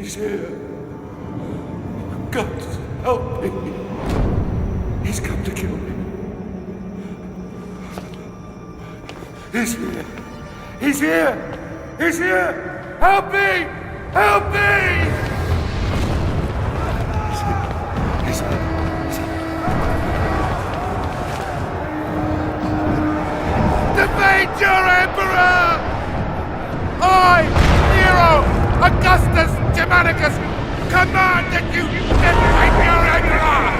He's here. God, help me. He's come to kill me. He's here. He's here. He's here. Help me. Help me. He's here. Defeat your Emperor! I, Nero, Augustus Germanicus, command that you defeat your Emperor!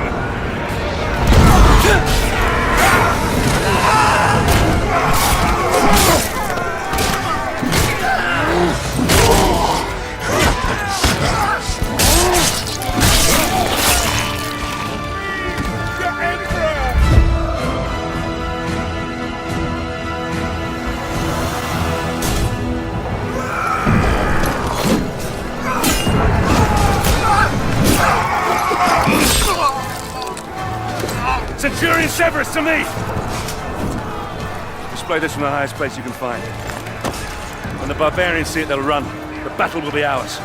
Centurion Severus, to me! Display this from the highest place you can find. When the barbarians see it, they'll run. The battle will be ours.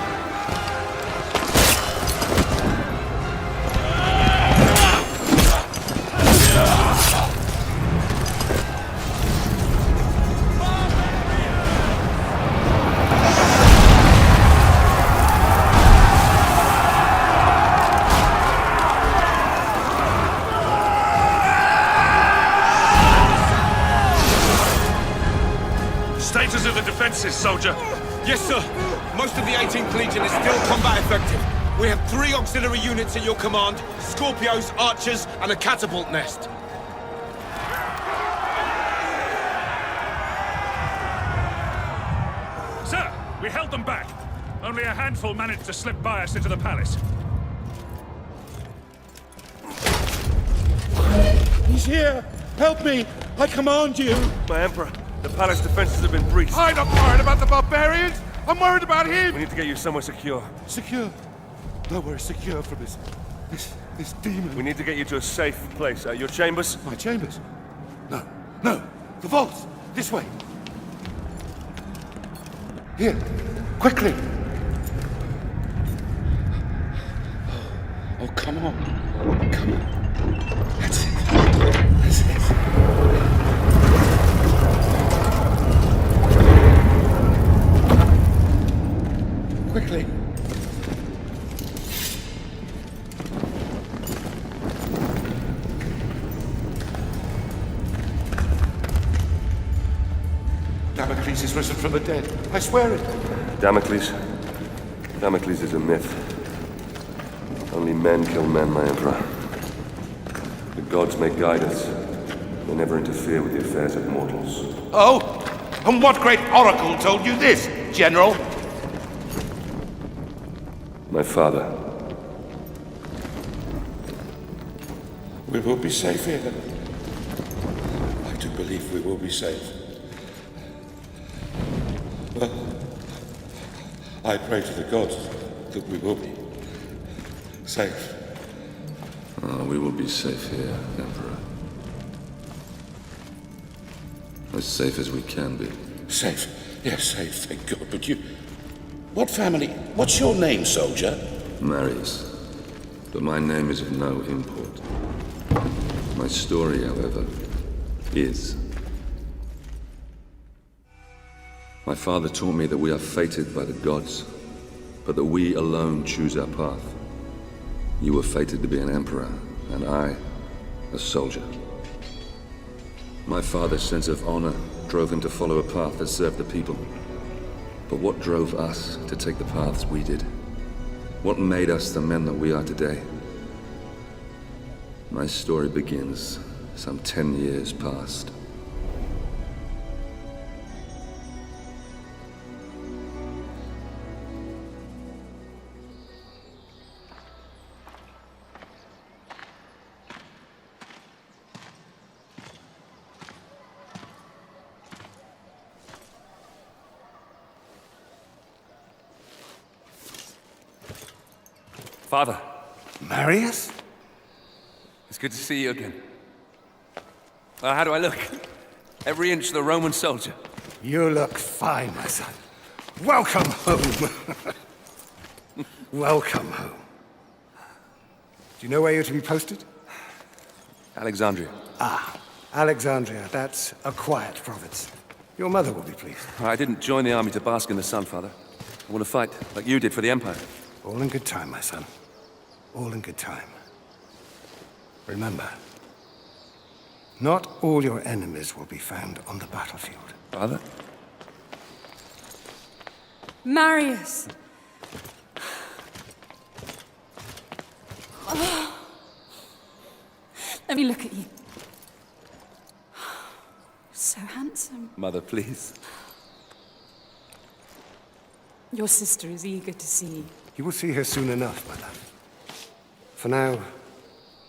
Status of the defenses, soldier. Yes, sir. Most of the 18th Legion is still combat effective. We have 3 auxiliary units at your command, Scorpios, archers, and a catapult nest. Sir, we held them back. Only a handful managed to slip by us into the palace. He's here! Help me! I command you! My Emperor, the palace defenses have been breached. I'm not worried about the barbarians! I'm worried about him! We need to get you somewhere secure. Secure? Nowhere secure from this demon. We need to get you to a safe place. Your chambers? My chambers? No. The vaults! This way! Here! Quickly! Oh, come on. Come on. That's it. That's it. Quickly. Damocles is risen from the dead. I swear it. Damocles? Damocles is a myth. Only men kill men, my Emperor. The gods may guide us. They never interfere with the affairs of mortals. Oh? And what great oracle told you this, General? My father. We will be safe here. I do believe we will be safe. Well, I pray to the gods that we will be safe. We will be safe here, Emperor. As safe as we can be. Safe? Yes, safe, thank God. But you... What family? What's your name, soldier? Marius. But my name is of no import. My story, however, is. My father taught me that we are fated by the gods, but that we alone choose our path. You were fated to be an emperor, and I, a soldier. My father's sense of honor drove him to follow a path that served the people. But what drove us to take the paths we did? What made us the men that we are today? My story begins some 10 years past. Father, Marius? It's good to see you again. How do I look? Every inch the Roman soldier. You look fine, my son. Welcome home. Welcome home. Do you know where you're to be posted? Alexandria. Alexandria, that's a quiet province. Your mother will be pleased. I didn't join the army to bask in the sun, Father. I want to fight, like you did for the Empire. All in good time, my son. All in good time. Remember, not all your enemies will be found on the battlefield. Father? Marius! Oh. Let me look at you. So handsome. Mother, please. Your sister is eager to see you. You will see her soon enough, my love. For now,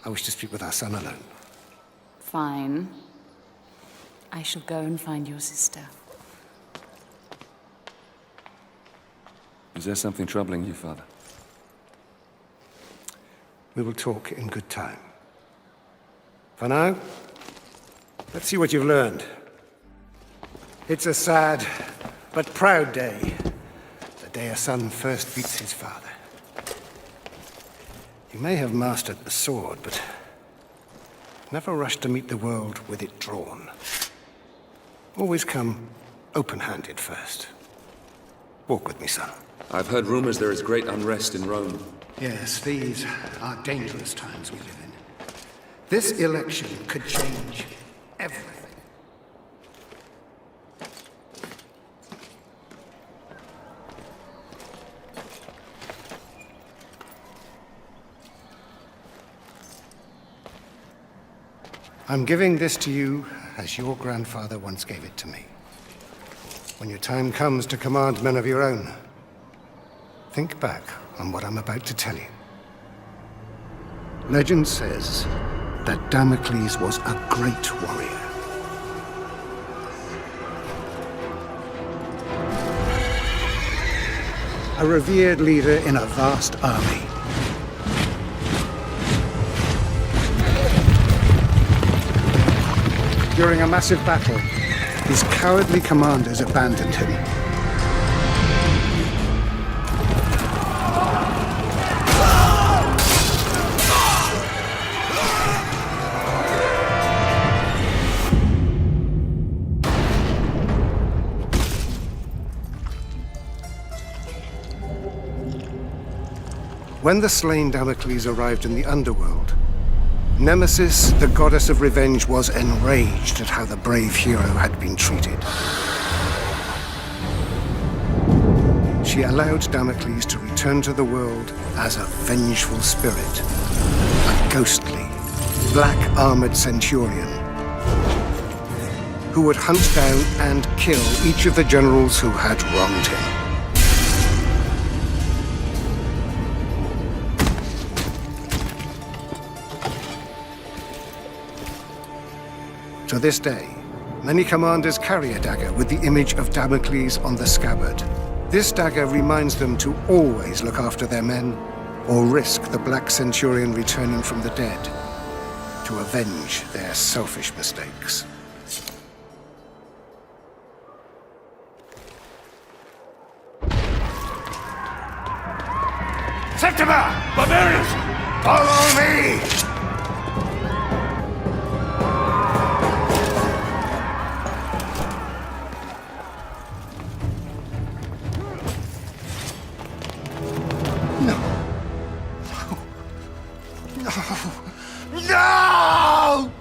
I wish to speak with our son alone. Fine. I shall go and find your sister. Is there something troubling you, Father? We will talk in good time. For now, let's see what you've learned. It's a sad but proud day. The day a son first beats his father. You may have mastered the sword, but never rush to meet the world with it drawn. Always come open-handed first. Walk with me, son. I've heard rumors there is great unrest in Rome. Yes, these are dangerous times we live in. This election could change everything. I'm giving this to you as your grandfather once gave it to me. When your time comes to command men of your own, think back on what I'm about to tell you. Legend says that Damocles was a great warrior. A revered leader in a vast army. During a massive battle, his cowardly commanders abandoned him. When the slain Damocles arrived in the underworld, Nemesis, the goddess of revenge, was enraged at how the brave hero had been treated. She allowed Damocles to return to the world as a vengeful spirit, a ghostly, black-armored centurion who would hunt down and kill each of the generals who had wronged him. To this day, many commanders carry a dagger with the image of Damocles on the scabbard. This dagger reminds them to always look after their men, or risk the Black Centurion returning from the dead to avenge their selfish mistakes. Septima! Barbarians! Follow me! No!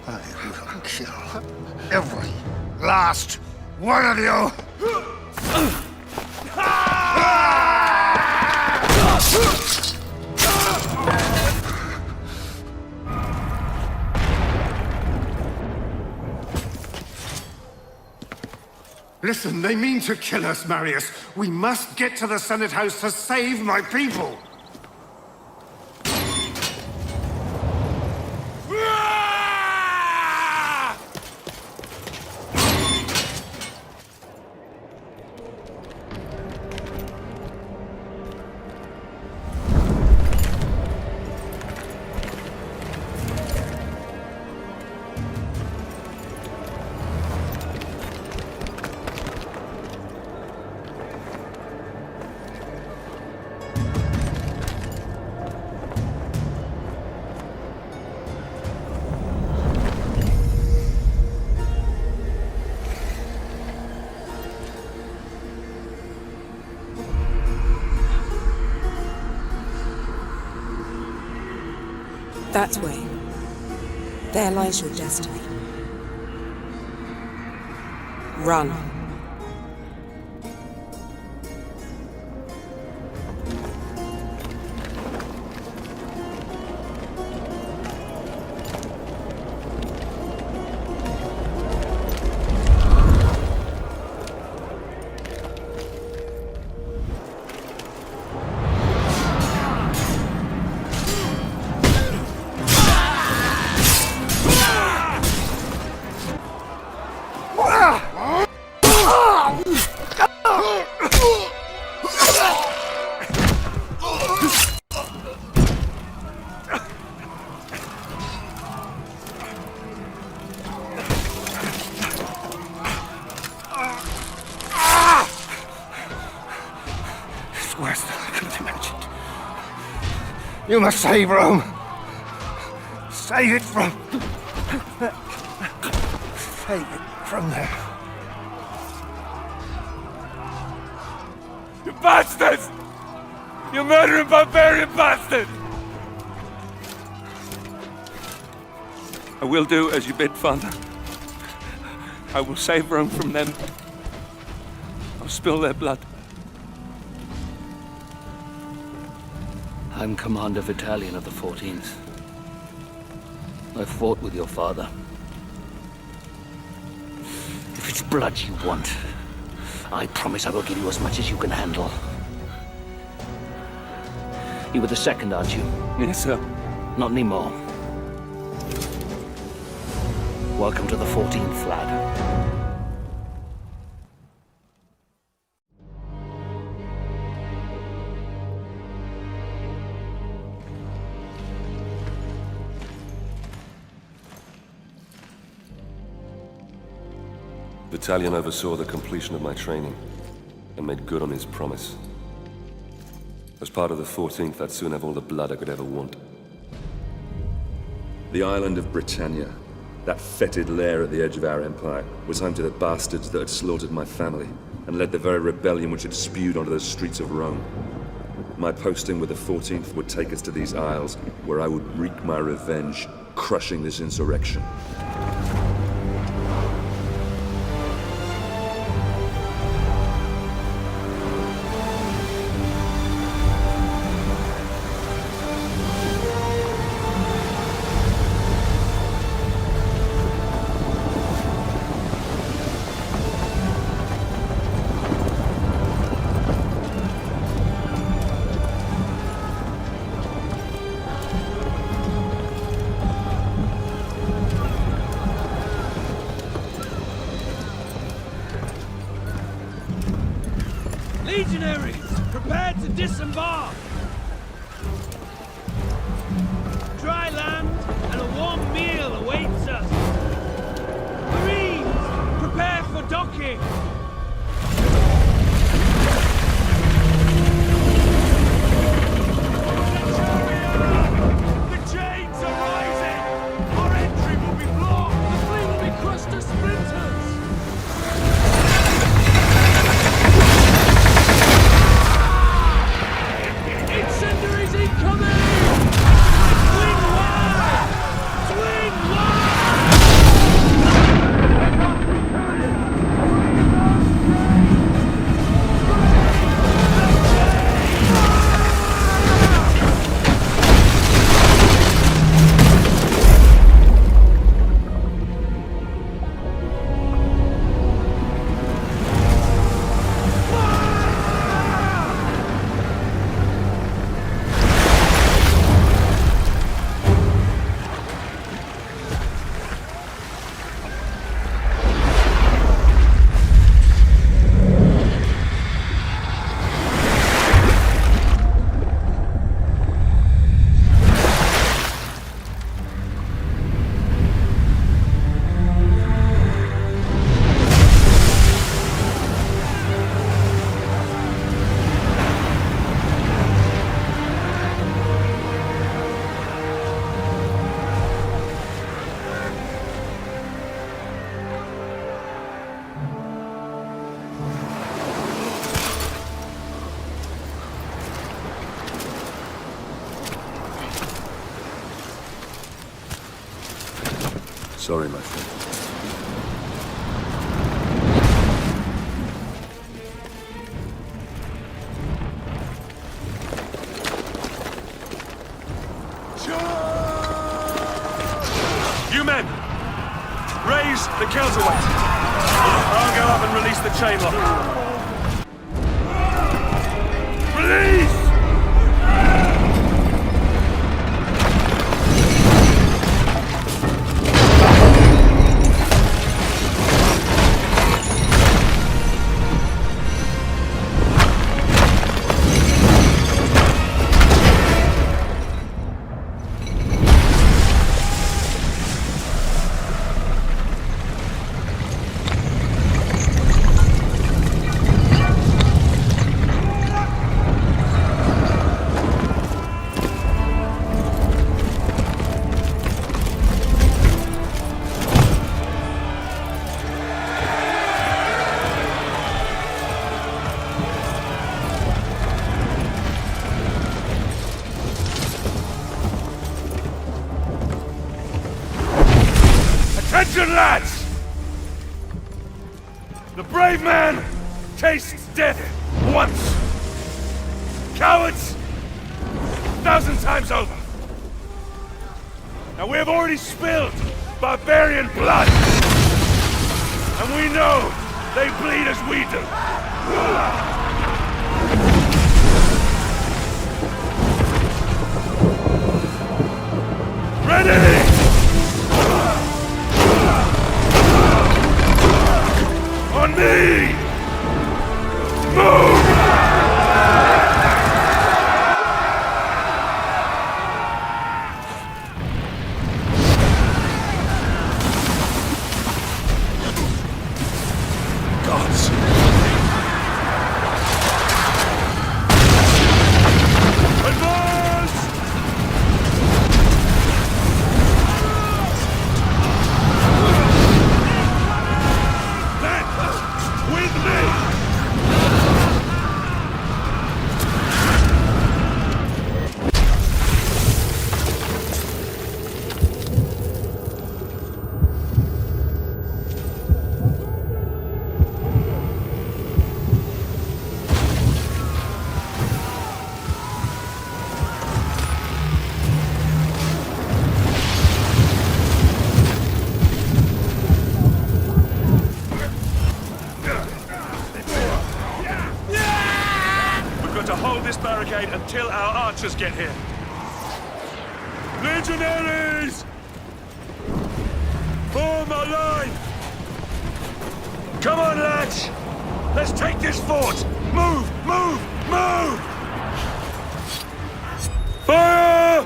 I will kill every last one of you! Listen, they mean to kill us, Marius. We must get to the Senate House to save my people. That way. There lies your destiny. Run. It's worse than I could have imagined. You must save Rome. Save it from... Save it from there. You bastards! You murdering barbarian bastards! I will do as you bid, Father. I will save Rome from them. I'll spill their blood. I'm Commander Vitalian of the 14th. I fought with your father. If it's blood you want, I promise I will give you as much as you can handle. You were the second, aren't you? Yes, sir. Not anymore. Welcome to the 14th, lad. Vitalian oversaw the completion of my training and made good on his promise. As part of the 14th, I'd soon have all the blood I could ever want. The island of Britannia, that fetid lair at the edge of our empire, was home to the bastards that had slaughtered my family and led the very rebellion which had spewed onto the streets of Rome. My posting with the 14th would take us to these isles, where I would wreak my revenge, crushing this insurrection. Legionaries, prepare to disembark! Dry land and a warm meal awaits us! Marines, prepare for docking! The chains are rising! Our entry will be blocked! The fleet will be crushed to splinters! Sorry, my friend. You men! Raise the counterweight! I'll go up and release the chain lock. Release! Attention, lads! The brave man tastes death once. Cowards, 1,000 times over. Now we have already spilled barbarian blood. And we know they bleed as we do. Ready! On me! Move! Gods! Advance! With me! To hold this barricade until our archers get here. Legionaries! Form a line! Come on, lads! Let's take this fort! Move! Move! Move! Fire!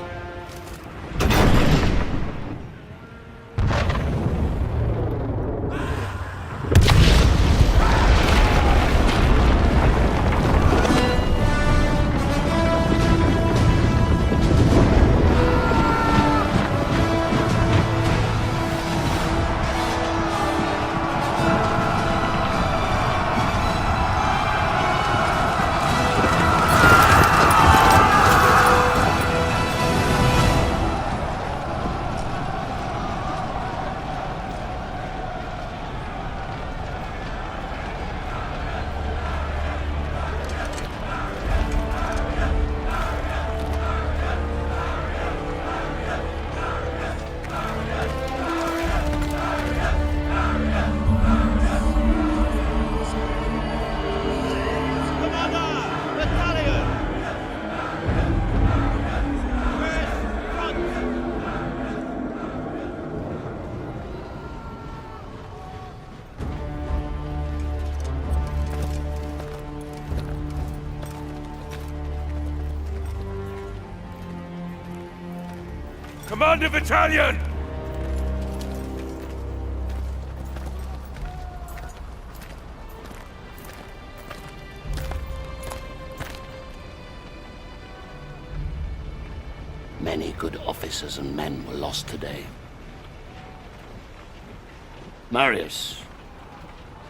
Commander Battalion! Many good officers and men were lost today. Marius,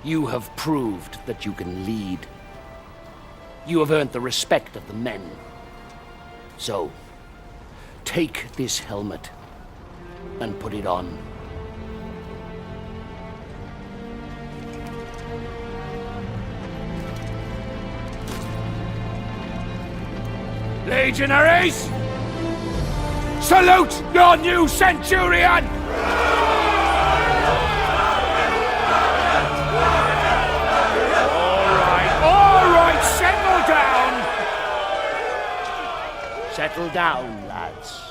you have proved that you can lead. You have earned the respect of the men. So, take this helmet and put it on. legionaries! Salute your new centurion! All right, settle down! Settle down, lads.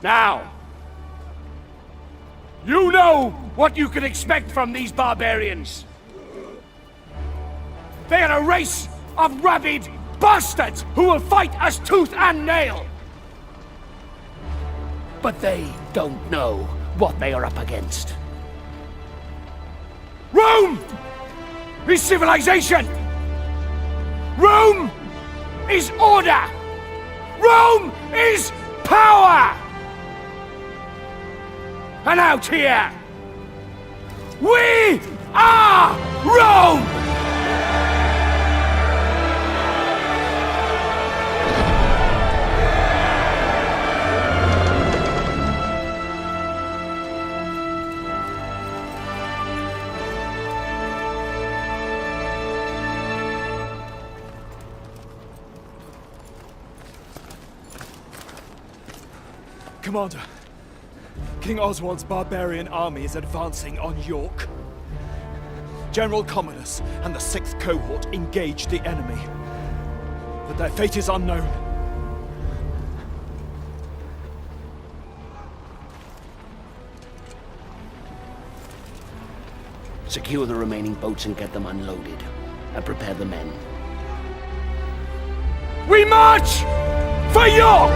Now, you know what you can expect from these barbarians. They are a race of rabid bastards who will fight us tooth and nail. But they don't know what they are up against. Rome is civilization. Rome is order. Rome is power. And out here, we are Rome! Commander, King Oswald's barbarian army is advancing on York. General Commodus and the 6th Cohort engage the enemy, but their fate is unknown. Secure the remaining boats and get them unloaded, and prepare the men. We march for York!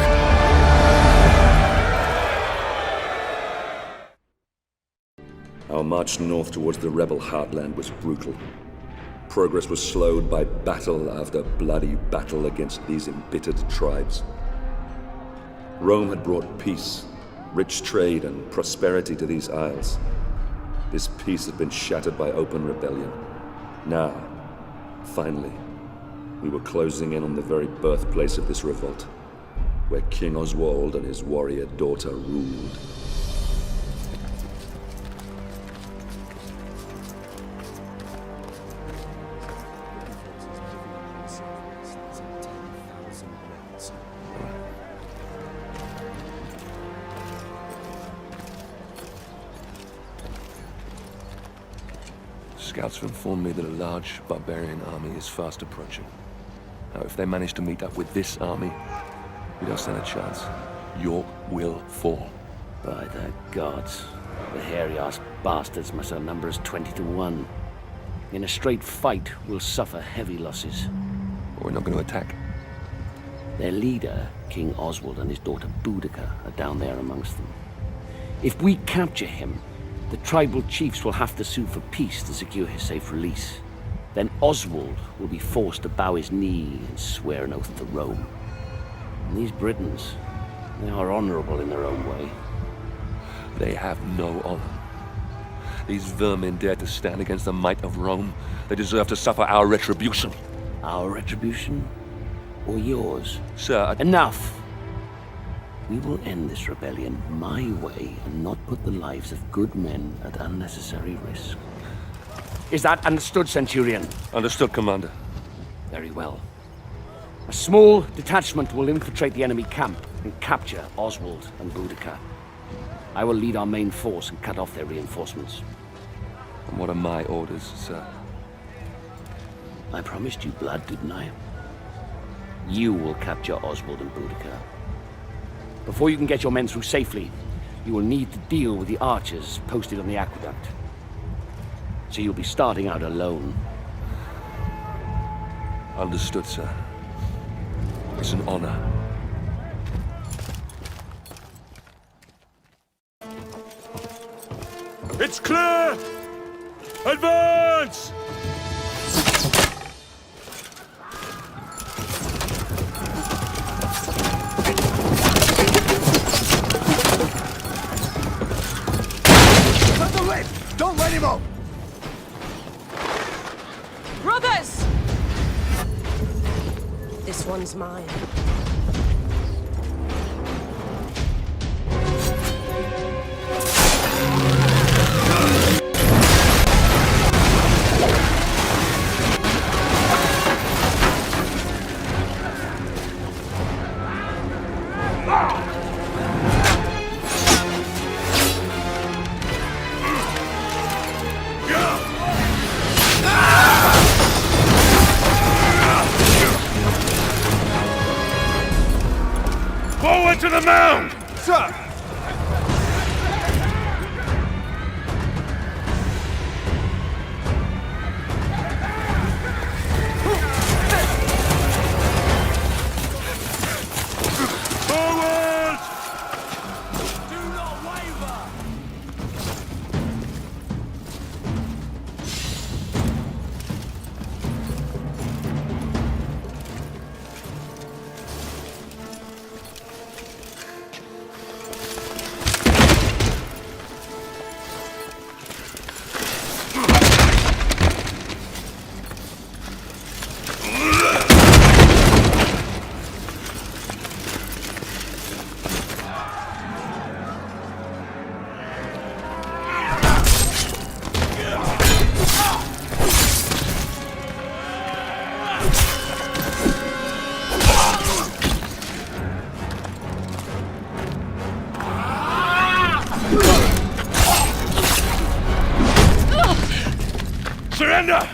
Our march north towards the rebel heartland was brutal. Progress was slowed by battle after bloody battle against these embittered tribes. Rome had brought peace, rich trade, and prosperity to these isles. This peace had been shattered by open rebellion. Now, finally, we were closing in on the very birthplace of this revolt, where King Oswald and his warrior daughter ruled. Scouts have informed me that a large barbarian army is fast approaching. Now, if they manage to meet up with this army, we don't stand a chance. York will fall. By the gods, the hairy-ass bastards must outnumber us 20 to 1. In a straight fight, we'll suffer heavy losses. We're not going to attack. Their leader, King Oswald, and his daughter Boudica are down there amongst them. If we capture him, the tribal chiefs will have to sue for peace to secure his safe release. Then Oswald will be forced to bow his knee and swear an oath to Rome. And these Britons, they are honorable in their own way. They have no honor. These vermin dare to stand against the might of Rome. They deserve to suffer our retribution. Our retribution? Or yours? Sir, Enough! We will end this rebellion my way and not put the lives of good men at unnecessary risk. Is that understood, Centurion? Understood, Commander. Very well. A small detachment will infiltrate the enemy camp and capture Oswald and Boudica. I will lead our main force and cut off their reinforcements. And what are my orders, sir? I promised you blood, didn't I? You will capture Oswald and Boudica. Before you can get your men through safely, you will need to deal with the archers posted on the aqueduct. So you'll be starting out alone. Understood, sir. It's an honor. It's clear! Advance! Don't let him up! Brothers! This one's mine. the mound! Sir! Forward! Do not waver! Surrender!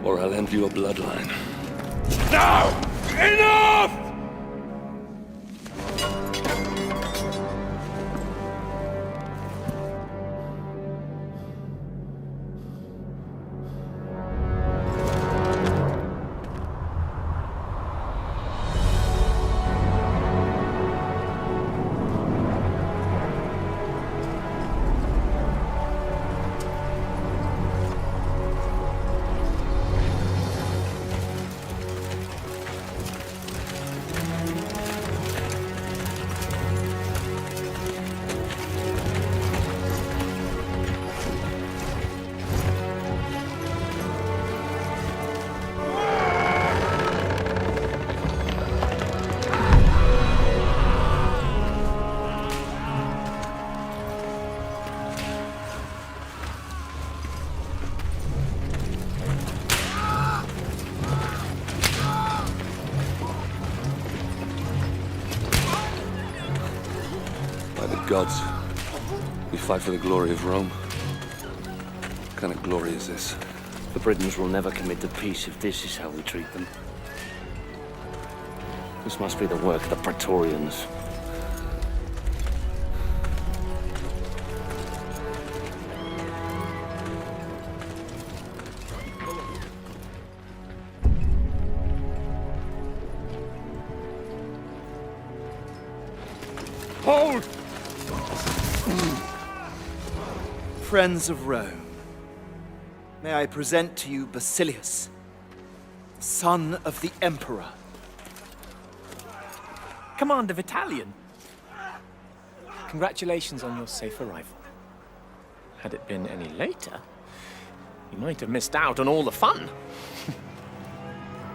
Or I'll end your bloodline. Now! Enough! By the gods, we fight for the glory of Rome. What kind of glory is this? The Britons will never commit to peace if this is how we treat them. This must be the work of the Praetorians. Hold! Friends of Rome, may I present to you Basilius, son of the Emperor. Commander Vitalian. Congratulations on your safe arrival. Had it been any later, you might have missed out on all the fun.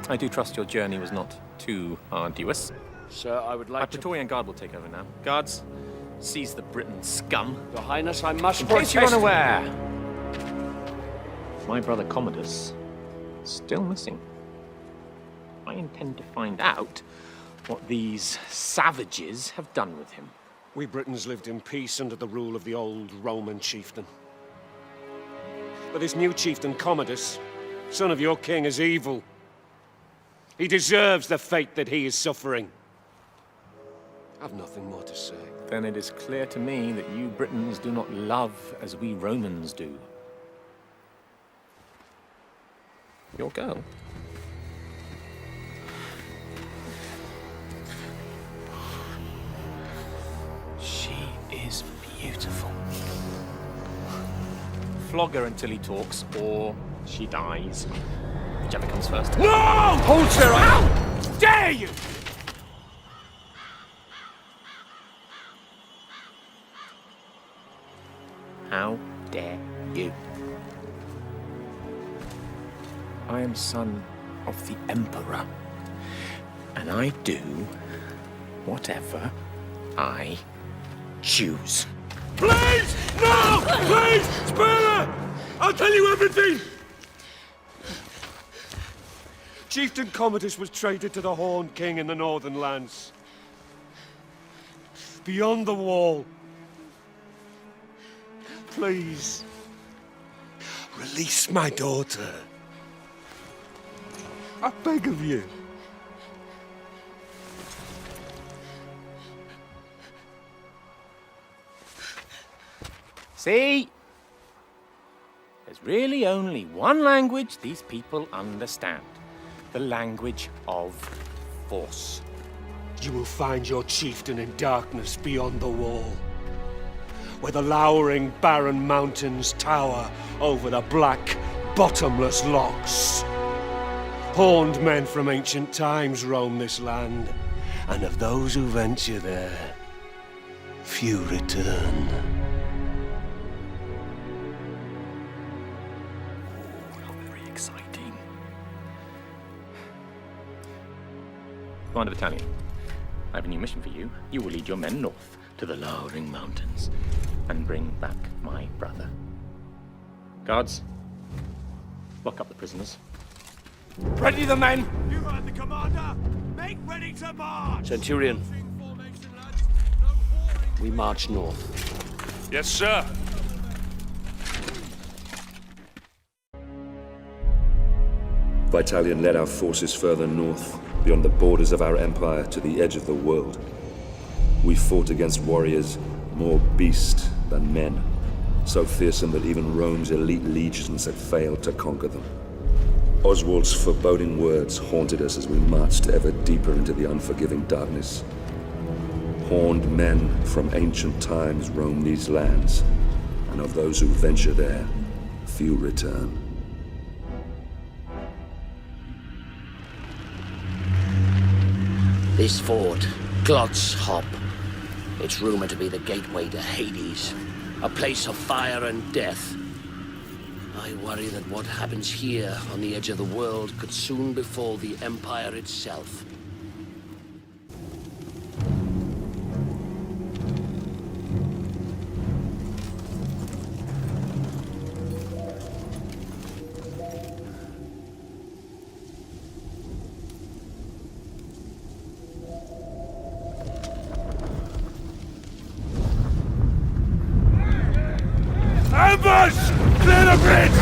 I do trust your journey was not too arduous. Sir, I would like Our Praetorian Guard will take over now. Guards, seize the Briton scum. Your Highness, I must In case you're protest. unaware, my brother Commodus is still missing. I intend to find out what these savages have done with him. We Britons lived in peace under the rule of the old Roman chieftain. But this new chieftain, Commodus, son of your king, is evil. He deserves the fate that he is suffering. I've nothing more to say. Then it is clear to me that you Britons do not love as we Romans do. Your girl. She is beautiful. Flog her until he talks, or she dies. Whichever comes first. No! Hold, sir! How dare you! How dare you? I am son of the Emperor, and I do whatever I choose. Please! No! Please! Spare her! I'll tell you everything! Chieftain Commodus was traded to the Horned King in the Northern Lands. Beyond the wall. Please. Release my daughter. I beg of you. See? There's really only one language these people understand. The language of force. You will find your chieftain in darkness beyond the wall, where the lowering barren mountains tower over the black, bottomless lochs. Horned men from ancient times roam this land, and of those who venture there, few return. Very exciting. Commander Battalion, I have a new mission for you. You will lead your men north to the lowering mountains and bring back my brother. Guards, lock up the prisoners. Ready the men! You heard the commander! Make ready to march! Centurion, we march north. Yes, sir. Vitalian led our forces further north, beyond the borders of our empire to the edge of the world. We fought against warriors more beast than men, so fearsome that even Rome's elite legions had failed to conquer them. Oswald's foreboding words haunted us as we marched ever deeper into the unforgiving darkness. Horned men from ancient times roam these lands, and of those who venture there, few return. This fort, Glot's Hop. It's rumored to be the gateway to Hades, a place of fire and death. I worry that what happens here on the edge of the world could soon befall the Empire itself. Ambush! Clear the bridge!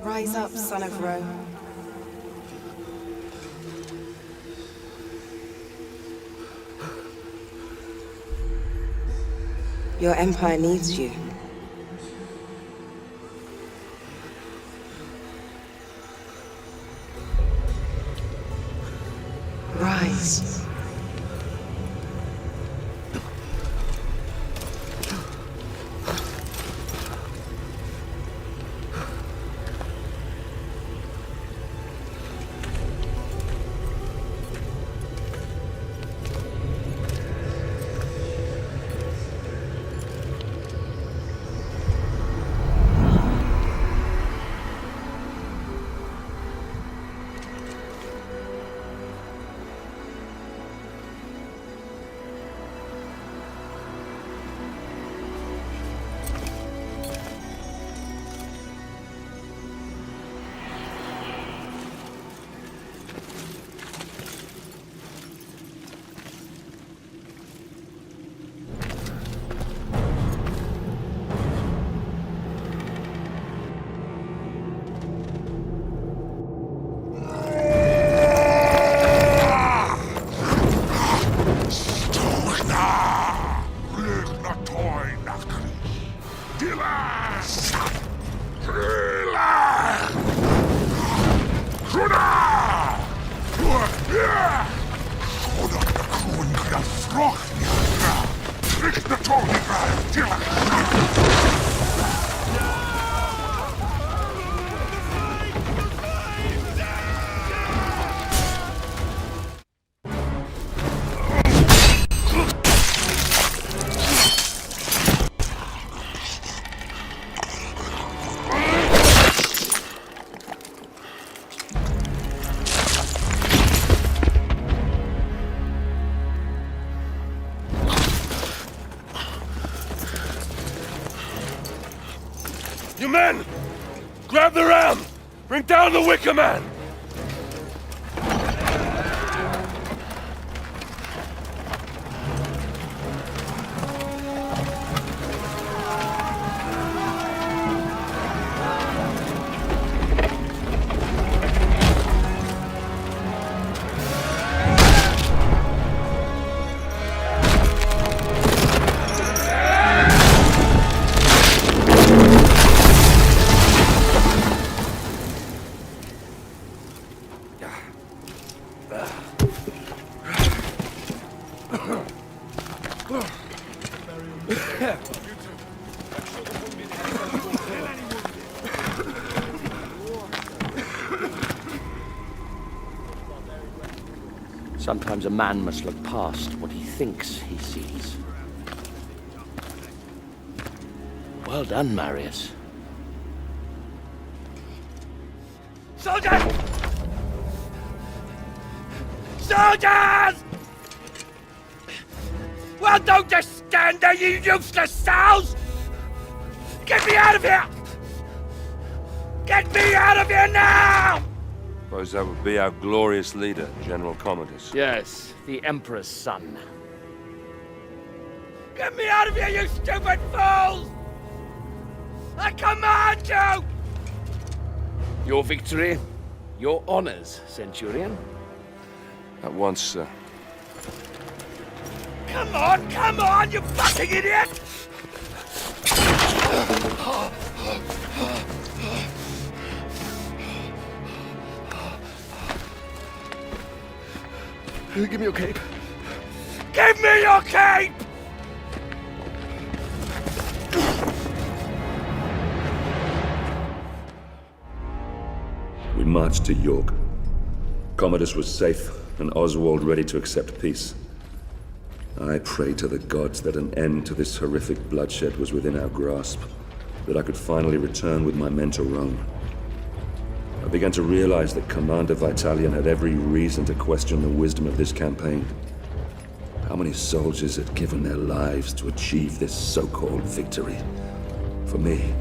Rise up, son of Rome. Your empire needs you. Rise. You men! Grab the ram! Bring down the Wicker Man! Sometimes a man must look past what he thinks he sees. Well done, Marius. Soldiers! Soldiers! Well, don't just stand there, you useless sows! Get me out of here! Get me out of here now! Suppose that would be our glorious leader, General Commodus. Yes, the Emperor's son. Get me out of here, you stupid fools! I command you! Your victory, your honors, Centurion. At once, sir. Come on, you fucking idiot! Give me your cape. Give me your cape! We marched to York. Commodus was safe, and Oswald ready to accept peace. I prayed to the gods that an end to this horrific bloodshed was within our grasp, that I could finally return with my men to Rome. I began to realize that Commander Vitalian had every reason to question the wisdom of this campaign. How many soldiers had given their lives to achieve this so-called victory? For me,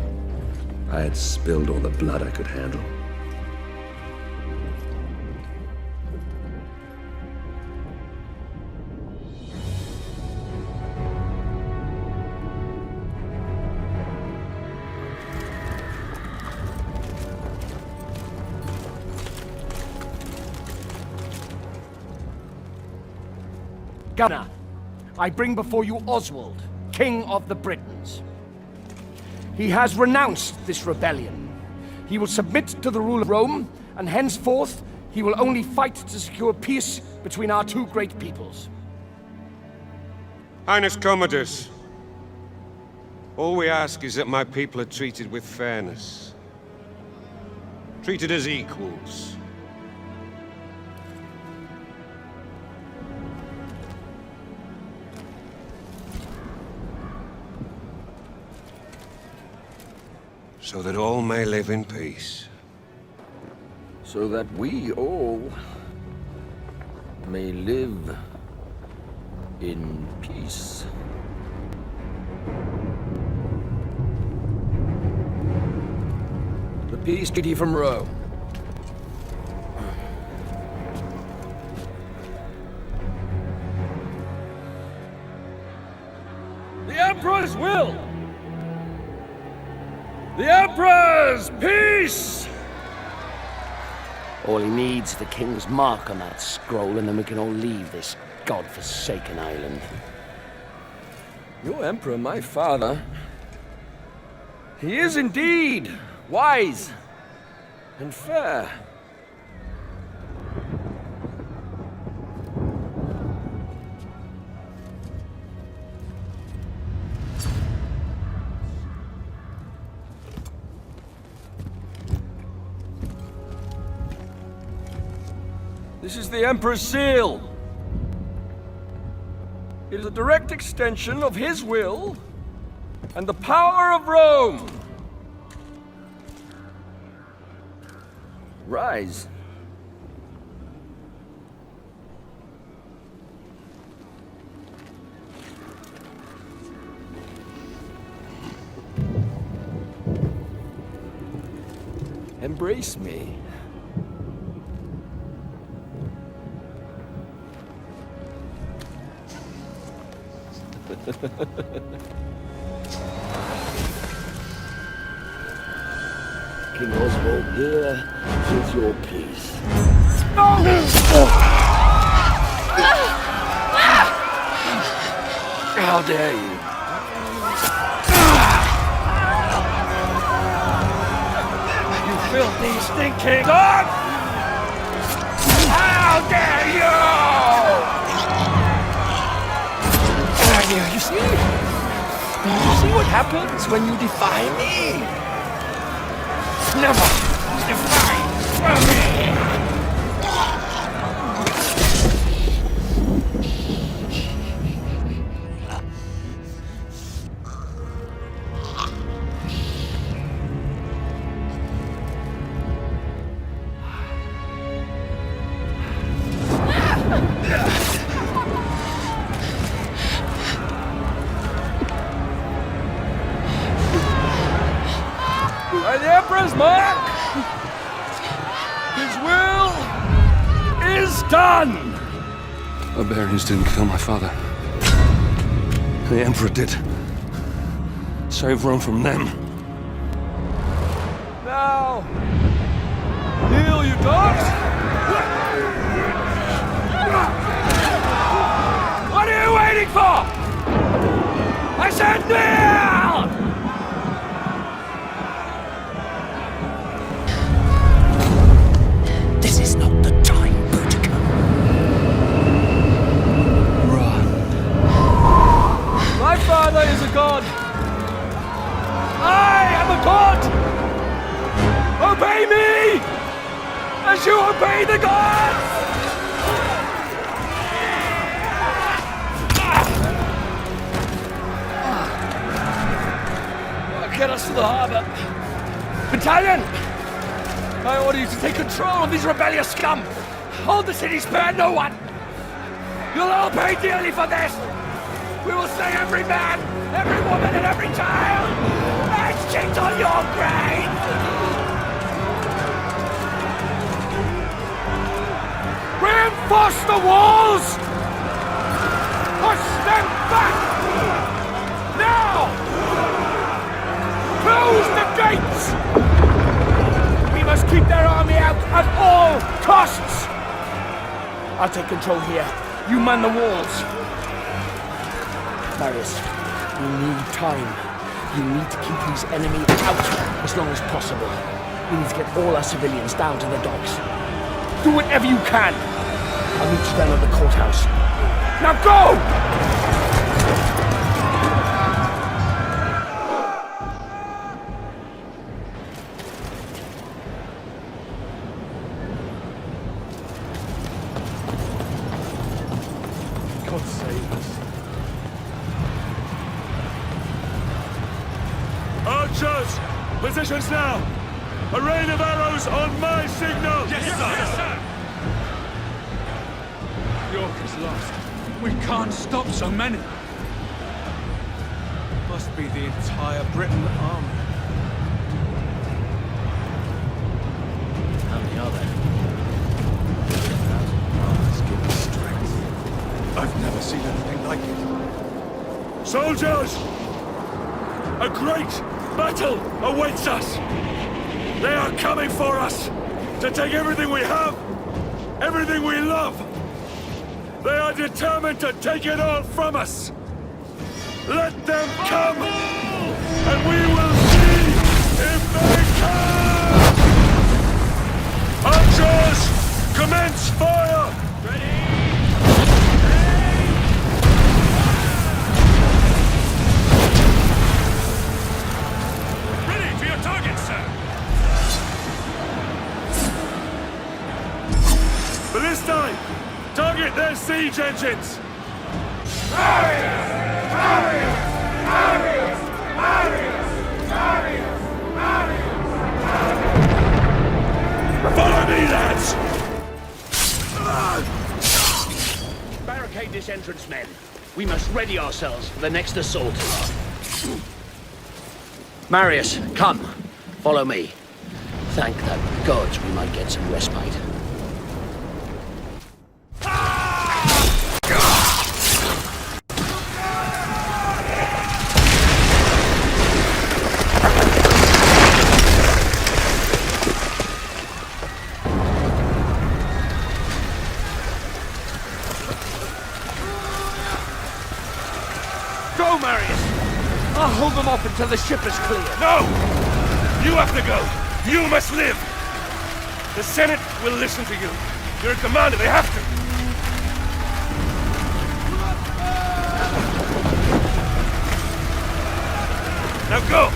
I had spilled all the blood I could handle. Governor, I bring before you Oswald, King of the Britons. He has renounced this rebellion. He will submit to the rule of Rome, and henceforth he will only fight to secure peace between our two great peoples. Highness Commodus, all we ask is that my people are treated with fairness. Treated as equals. So that all may live in peace. So that we all may live in peace. The peace treaty from Rome. The Emperor's will! The Emperor's peace! All he needs is the King's mark on that scroll, and then we can all leave this god-forsaken island. Your Emperor, my father, he is indeed wise and fair. This is the Emperor's seal. It is a direct extension of his will and the power of Rome. Rise. Embrace me. King Oswald, here is your peace. How dare you? You filthy, stinking dog! How dare you! You see? You see what happens when you defy me? Never defy me! By the Emperor's mark, his will is done! Barbarians didn't kill my father. The Emperor did. Save Rome from them. Now, kneel, you dogs! What are you waiting for? I said kneel! This is not the time, Boudica. My father is a god. I am a god. Obey me as you obey the gods. Get us to the harbor. Battalion! I order you to take control of these rebellious scum. Hold the city, spare no one. You'll all pay dearly for this. We will slay every man, every woman, and every child, and shit on your grave! Reinforce the walls! Push them back! Now! Close the gates! We must keep their army out at all costs! I'll take control here. You man the walls. Marius, we need time. You need to keep these enemies out as long as possible. We need to get all our civilians down to the docks. Do whatever you can. I'll meet you down at the courthouse. Now go! God save us. Archers! Positions now! A rain of arrows on my signal! Yes, sir! Yes, sir! York is lost. We can't stop so many. Must be the entire Britain army. How many are there? 10,000 arms give us strength. I've never seen anything like it. Soldiers! A great battle awaits us! They are coming for us! To take everything we have! Everything we love! They are determined to take it all from us! Let them come! And we will see if they can! Archers! Commence fire! Ready for your target, sir! Ballista! Target their siege engines! Follow me, lads! Barricade this entrance, men. We must ready ourselves for the next assault. Marius, come. Follow me. Thank the gods we might get some respite. Go, Marius! I'll hold them off until the ship is clear. No! You have to go! You must live! The Senate will listen to you. You're a commander, they have to! Now go!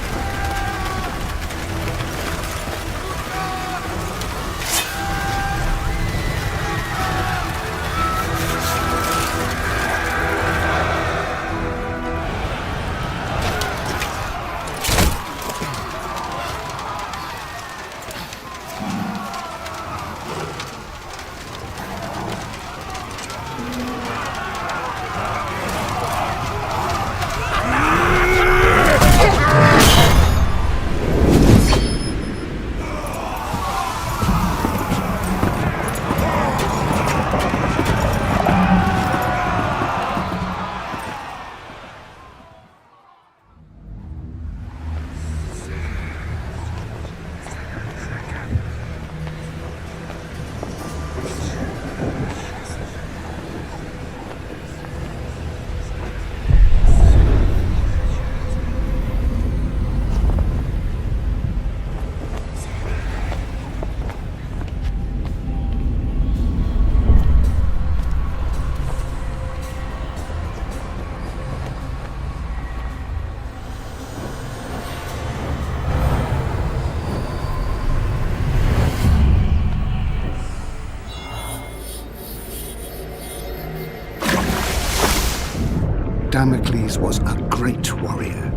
Damocles was a great warrior,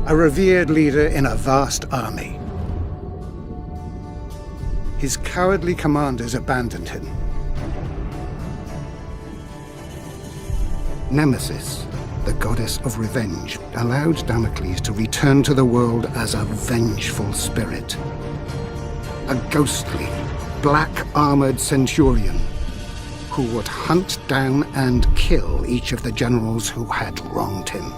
a revered leader in a vast army. His cowardly commanders abandoned him. Nemesis, the goddess of revenge, allowed Damocles to return to the world as a vengeful spirit. A ghostly, black-armored centurion who would hunt down and kill each of the generals who had wronged him.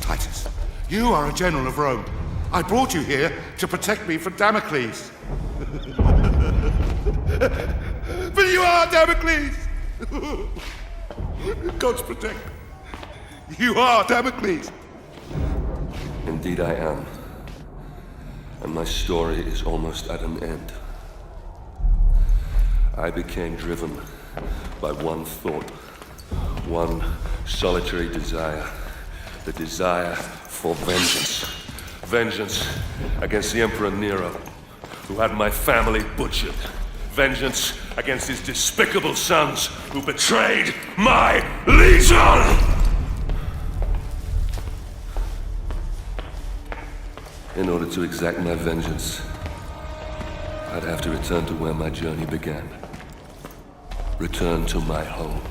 Titus, you are a general of Rome. I brought you here to protect me from Damocles. But you are Damocles! Gods protect me. You are Damocles. Indeed I am. And my story is almost at an end. I became driven by one thought, one solitary desire. The desire for vengeance. Vengeance against the Emperor Nero, who had my family butchered. Vengeance against his despicable sons, who betrayed my legion! In order to exact my vengeance, I'd have to return to where my journey began. Return to my home.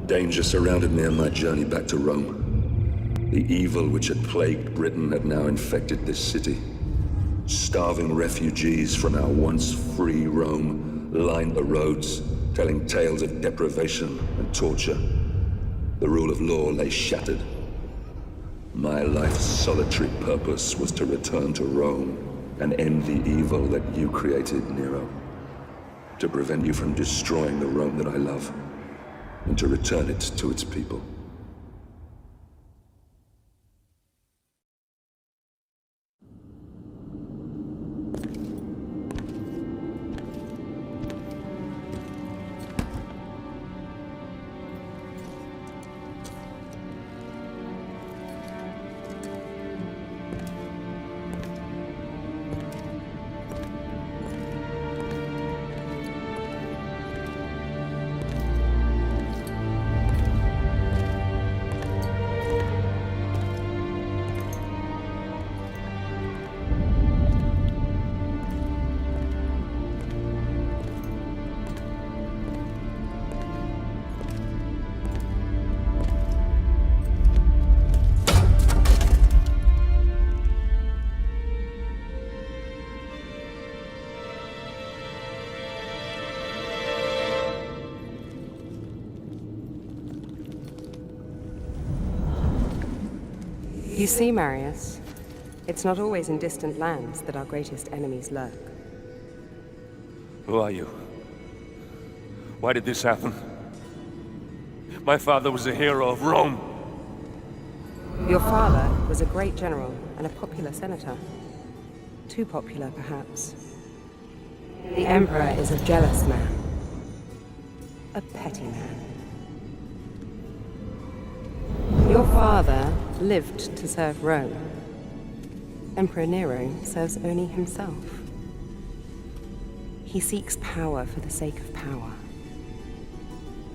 Danger surrounded me on my journey back to Rome. The evil which had plagued Britain had now infected this city. Starving refugees from our once free Rome lined the roads telling tales of deprivation and torture. The rule of law lay shattered. My life's solitary purpose was to return to Rome and end the evil that you created, Nero. To prevent you from destroying the Rome that I love, and to return it to its people. You see, Marius, it's not always in distant lands that our greatest enemies lurk. Who are you? Why did this happen? My father was a hero of Rome. Your father was a great general and a popular senator. Too popular, perhaps. The Emperor is a jealous man. A petty man. Your father lived to serve Rome. Emperor Nero serves only himself. He seeks power for the sake of power.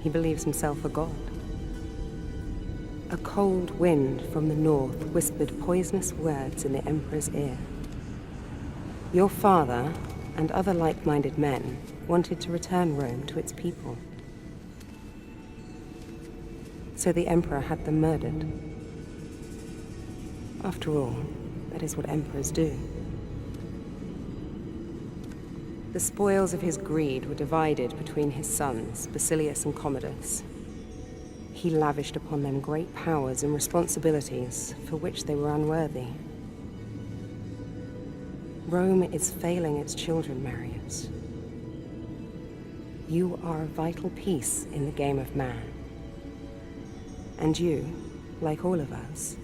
He believes himself a god. A cold wind from the north whispered poisonous words in the Emperor's ear. Your father and other like-minded men wanted to return Rome to its people. So the Emperor had them murdered. After all, that is what emperors do. The spoils of his greed were divided between his sons, Basilius and Commodus. He lavished upon them great powers and responsibilities for which they were unworthy. Rome is failing its children, Marius. You are a vital piece in the game of man. And you, like all of us,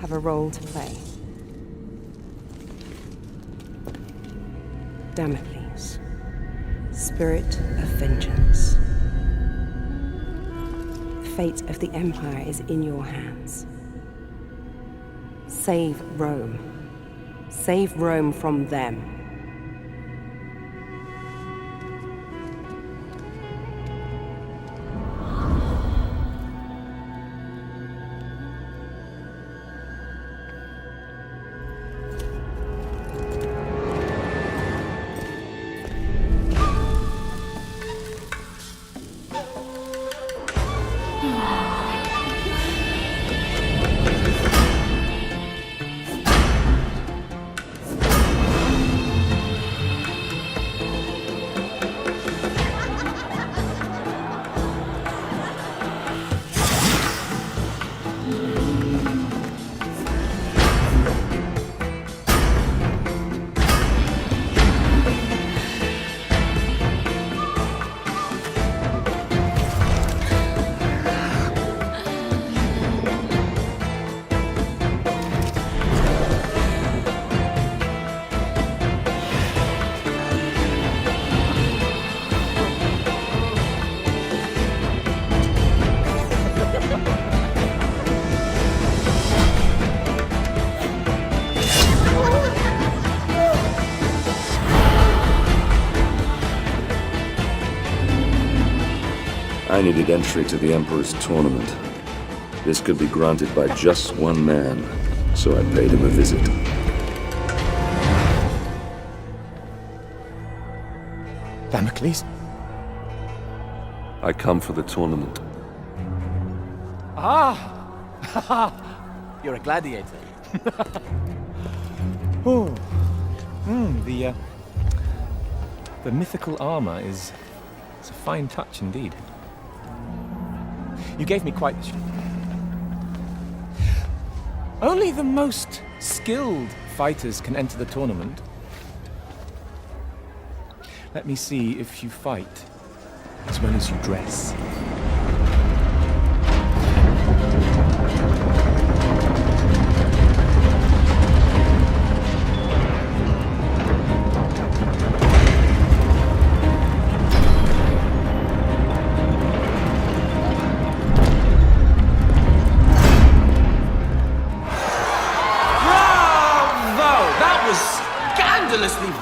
have a role to play. Damocles, spirit of vengeance. The fate of the Empire is in your hands. Save Rome. Save Rome from them. I needed entry to the Emperor's tournament. This could be granted by just one man, so I paid him a visit. Damocles? I come for the tournament. Ah! You're a gladiator. The mythical armor is It's a fine touch indeed. You gave me quite the... Only the most skilled fighters can enter the tournament. Let me see if you fight as well as you dress.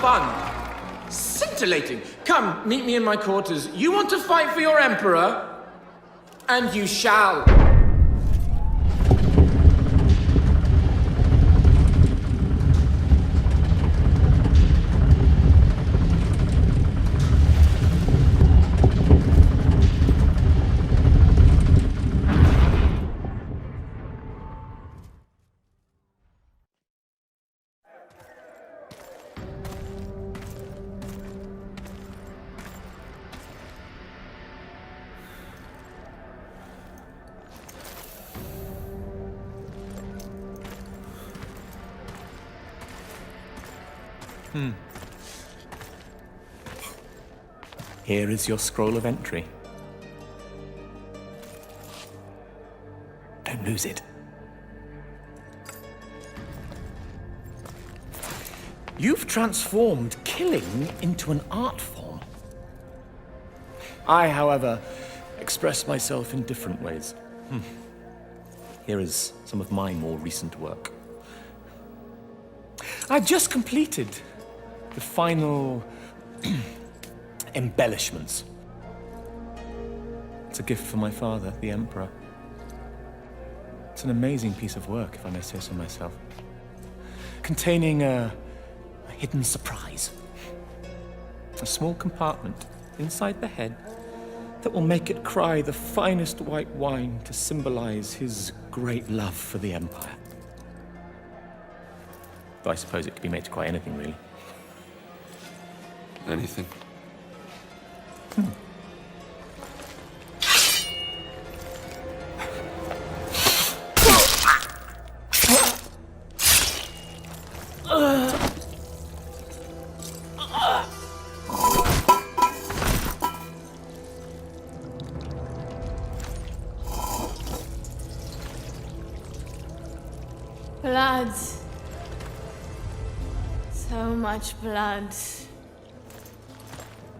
Fun. Scintillating. Come, meet me in my quarters. You want to fight for your emperor? And you shall. Here is your scroll of entry. Don't lose it. You've transformed killing into an art form. I, however, express myself in different ways. Here is some of my more recent work. I've just completed the final embellishments. It's a gift for my father, the Emperor. It's an amazing piece of work, if I may say so myself. Containing a hidden surprise. A small compartment inside the head that will make it cry the finest white wine to symbolize his great love for the Empire. Though I suppose it could be made to quite anything, really. Anything? Blood. So much blood.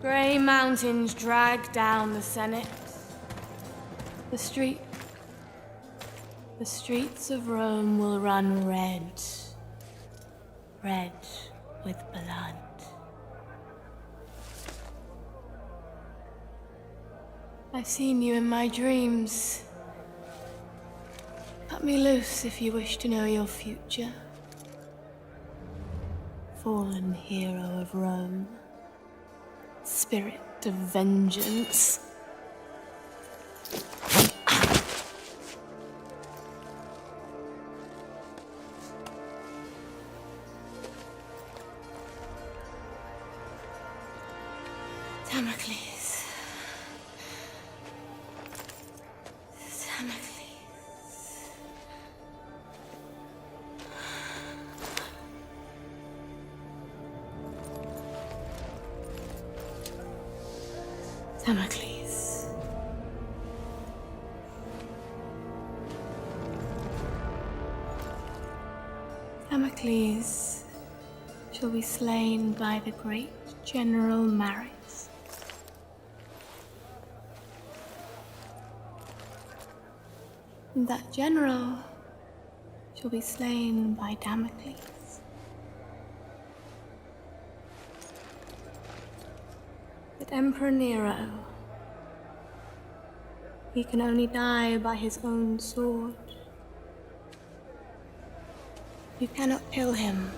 Grey mountains drag down the Senate. The streets of Rome will run red. Red with blood. I've seen you in my dreams. Cut me loose if you wish to know your future. Fallen hero of Rome. Spirit of vengeance. Damocles. Damocles. Damocles. Damocles shall be slain by the great General Maris. And that general shall be slain by Damocles. But Emperor Nero, he can only die by his own sword. You cannot kill him.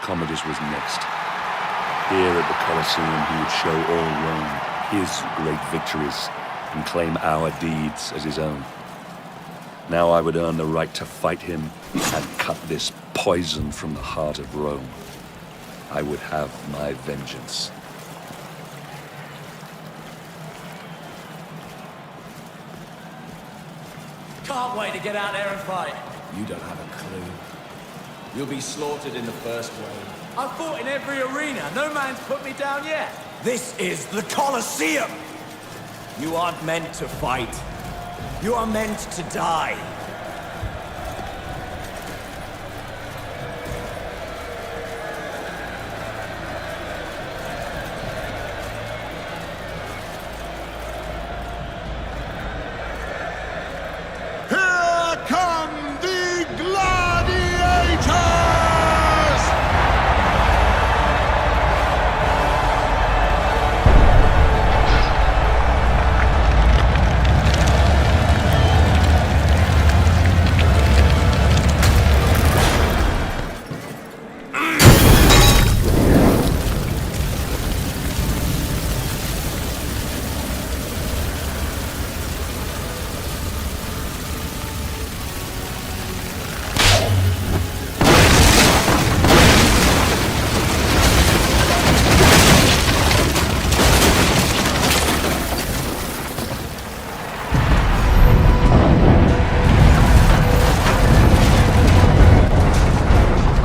Commodus was next. Here at the Colosseum, he would show all Rome his great victories and claim our deeds as his own. Now I would earn the right to fight him and cut this poison from the heart of Rome. I would have my vengeance. Can't wait to get out there and fight. You don't have a clue. You'll be slaughtered in the first wave. I've fought in every arena. No man's put me down yet. This is the Colosseum. You aren't meant to fight. You are meant to die. Here come the gladiators!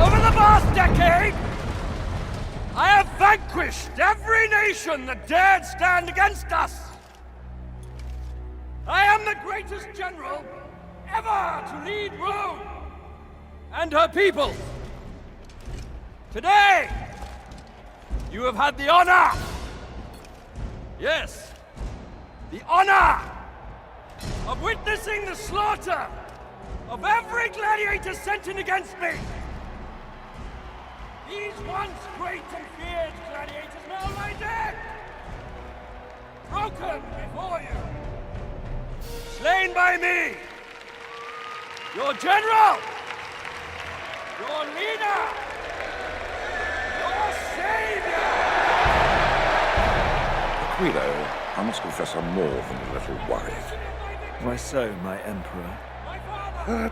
Over the past decade, I have vanquished every nation that dared stand against us. I am the greatest general ever to lead Rome and her people. Today, you have had the honor, yes, the honor of witnessing the slaughter of every gladiator sent in against me. These once great and feared gladiators now lie dead, broken before you, slain by me, your general, your leader, your savior! Aquilo, I must confess I'm more than a little worried. Why so, my emperor?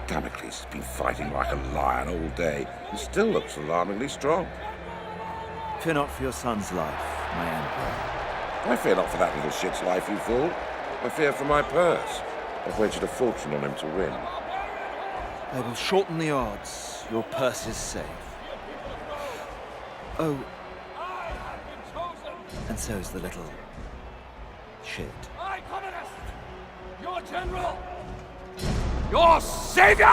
Damocles has been fighting like a lion all day and still looks alarmingly strong. Fear not for your son's life, my emperor. I fear not for that little shit's life, you fool. I fear for my purse. I've wagered a fortune on him to win. I will shorten the odds. Your purse is safe. Oh. And so is the little shit. I, Commodus, your general, your savior!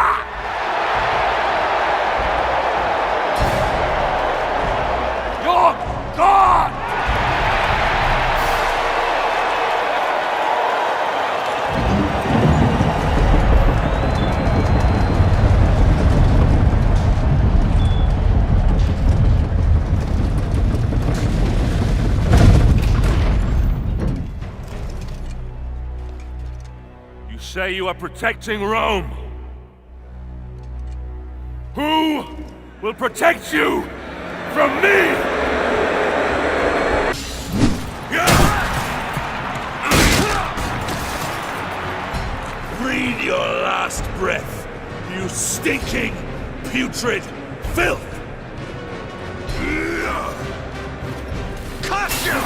Your God! You say you are protecting Rome. Who will protect you from me? Breathe your last breath, you stinking, putrid filth! Curse you!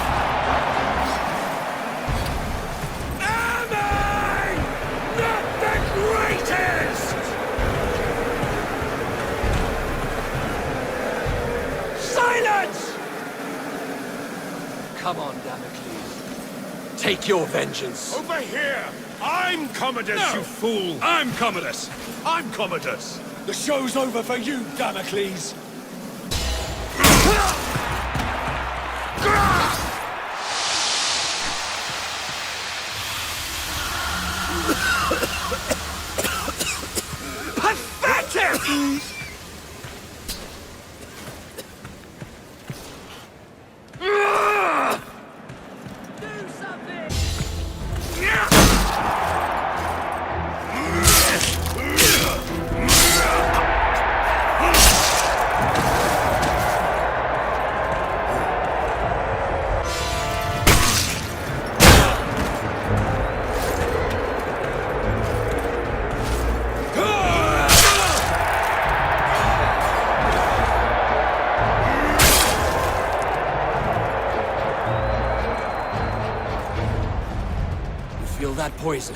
Am I not the greatest? Silence! Come on, Damocles. Take your vengeance. Over here! I'm Commodus, you fool! I'm Commodus! I'm Commodus! The show's over for you, Damocles. Pathetic! poison.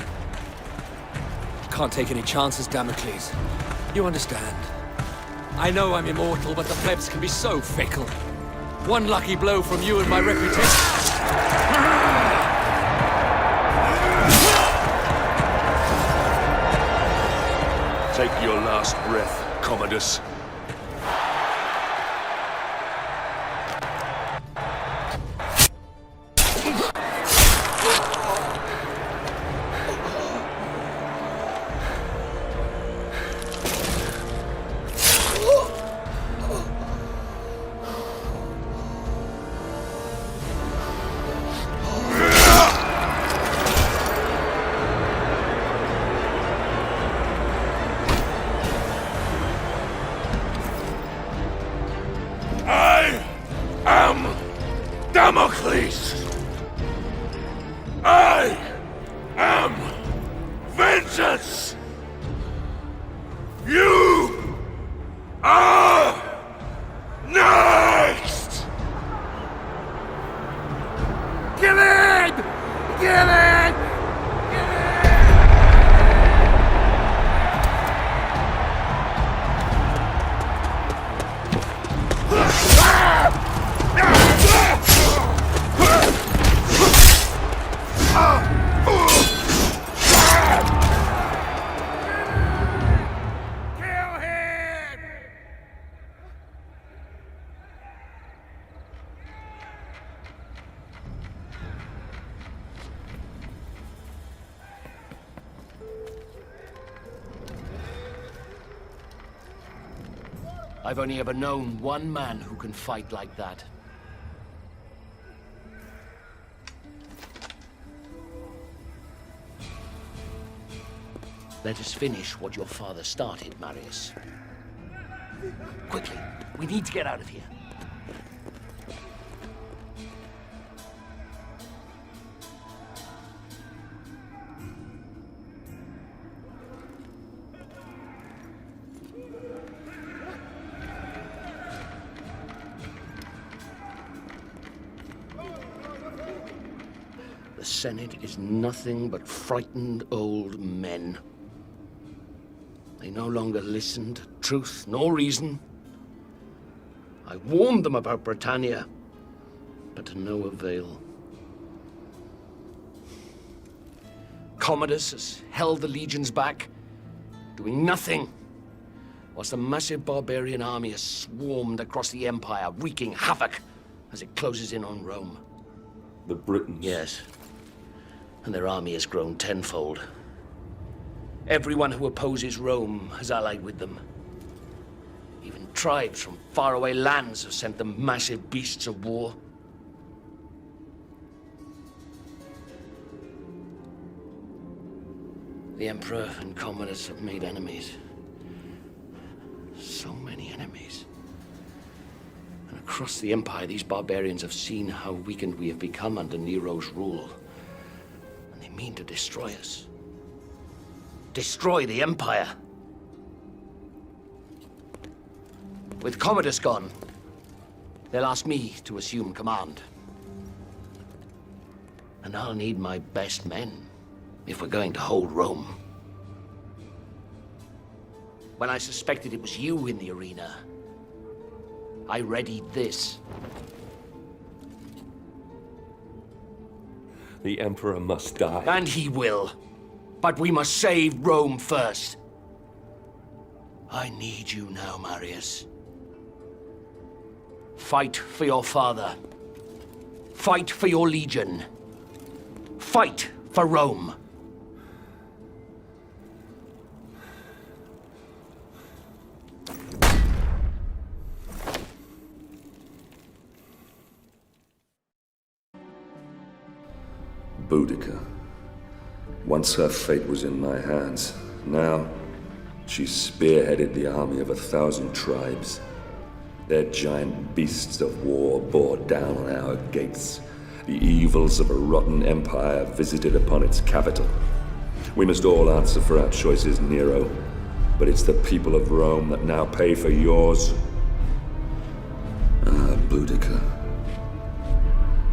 Can't take any chances, Damocles. You understand. I know I'm immortal, but the plebs can be so fickle. One lucky blow from you and my reputation... Take your last breath, Commodus. Damocles! I am vengeance! You are next! Kill it! Kill it! I've only ever known one man who can fight like that. Let us finish what your father started, Marius. Quickly, we need to get out of here. The Senate is nothing but frightened old men. They no longer listen to truth nor reason. I warned them about Britannia, but to no avail. Commodus has held the legions back, doing nothing, whilst a massive barbarian army has swarmed across the Empire, wreaking havoc as it closes in on Rome. The Britons? Yes. And their army has grown tenfold. Everyone who opposes Rome has allied with them. Even tribes from faraway lands have sent them massive beasts of war. The Emperor and Commodus have made enemies. So many enemies. And across the Empire, these barbarians have seen how weakened we have become under Nero's rule. And they mean to destroy us. Destroy the Empire. With Commodus gone, they'll ask me to assume command. And I'll need my best men if we're going to hold Rome. When I suspected it was you in the arena, I readied this. The Emperor must die. And he will. But we must save Rome first. I need you now, Marius. Fight for your father. Fight for your legion. Fight for Rome. Boudica. Once her fate was in my hands. Now, she spearheaded the army of 1,000 tribes. Their giant beasts of war bore down on our gates. The evils of a rotten empire visited upon its capital. We must all answer for our choices, Nero. But it's the people of Rome that now pay for yours. Ah, Boudica.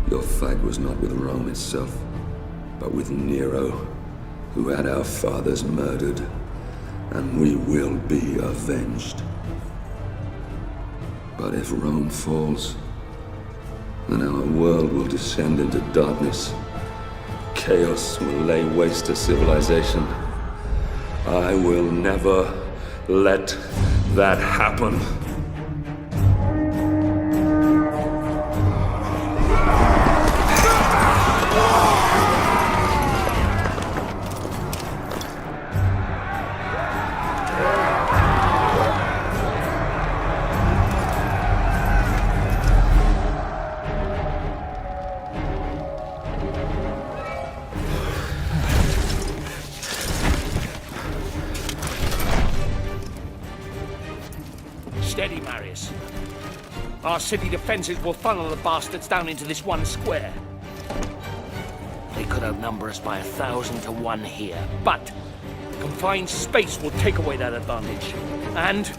Your fight was not with Rome itself, but with Nero. who had our fathers murdered, and we will be avenged. But if Rome falls, then our world will descend into darkness. Chaos will lay waste to civilization. I will never let that happen. Steady, Marius. Our city defenses will funnel the bastards down into this one square. They could outnumber us by 1,000 to 1 here. But confined space will take away that advantage. And,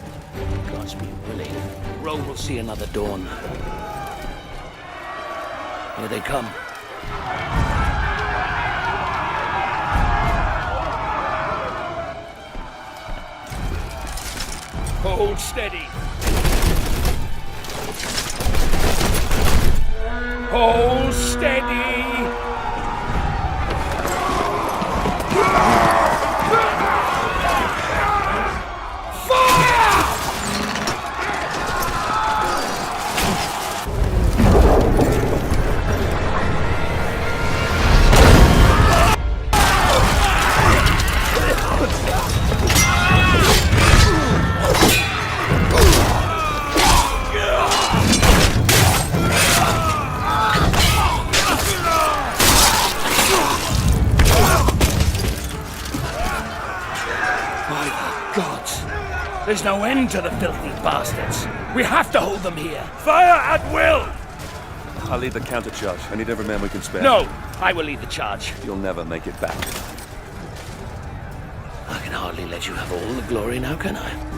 Godspeed willing, Rome will see another dawn. Here they come. hold steady. Hold steady. There's no end to the filthy bastards. We have to hold them here. Fire at will! I'll lead the counter-charge. I need every man we can spare. No, I will lead the charge. You'll never make it back. I can hardly let you have all the glory now, can I?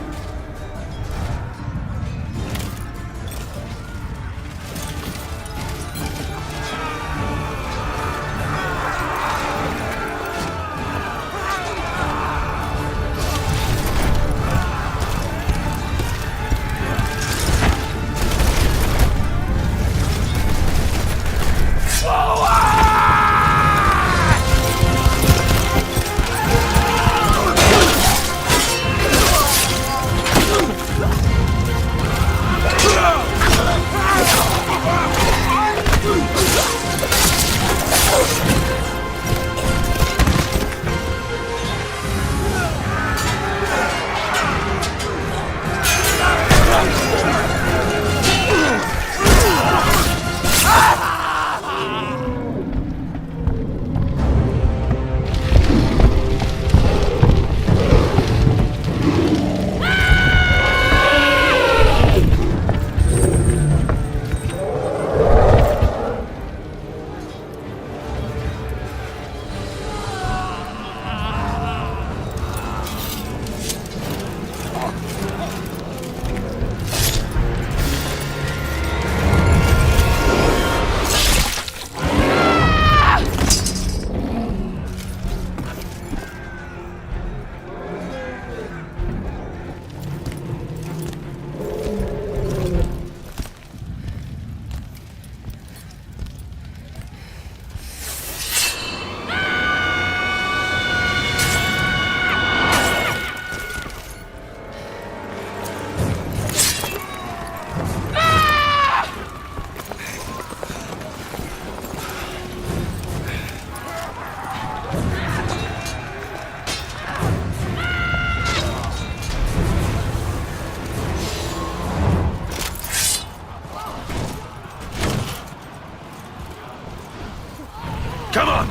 Come on!